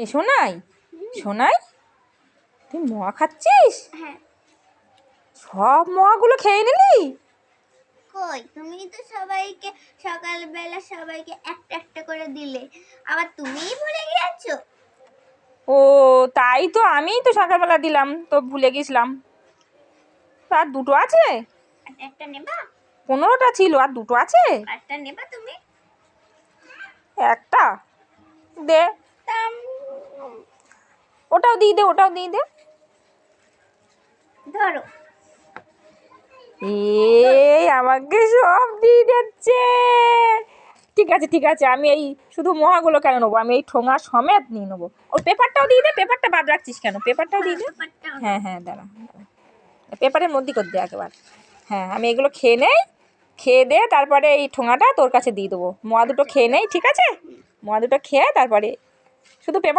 এ সোনাই, সোনাই তুই মোয়া খাচ্ছিস? হ্যাঁ। সব মোয়াগুলো খেয়ে নিলি? কই, তুমি তো সবাইকে সকালবেলা সবাইকে একটা একটা করে দিলে, আবার তুমিই ভুলে গিয়েছো। ও তাই তো, আমিই তো সকালবেলা দিলাম, তো ভুলে গেছিলাম। আর দুটো আছে? একটা নেবা? 15টা ছিল, আর দুটো আছে। একটা নেবা তুমি? একটা দে, ওটাও দিয়ে দে, ওটাও দিয়ে দে। ধরো। এই আমাকে সব দিয়ে যাচ্ছে। ঠিক আছে ঠিক আছে, আমি এই শুধু মোয়াগুলো কেন নেবো, আমি এই ঠোঙা সমেত নিয়ে নেবো। ও পেপারটাও দিয়ে দে, পেপারটা বাদ রাখছিস কেন? পেপারটাও দিয়ে দে। হ্যাঁ হ্যাঁ, দাঁড়া, পেপারের মধ্যে করে দে একবার। হ্যাঁ, আমি এগুলো খেয়ে নেই, খেয়ে দে, তারপরে এই ঠোঙাটা তোর কাছে দিয়ে দেবো। মোয়া দুটো খেয়ে নেই, ঠিক আছে? মোয়া দুটো খেয়ে তারপরে শুধু পেপার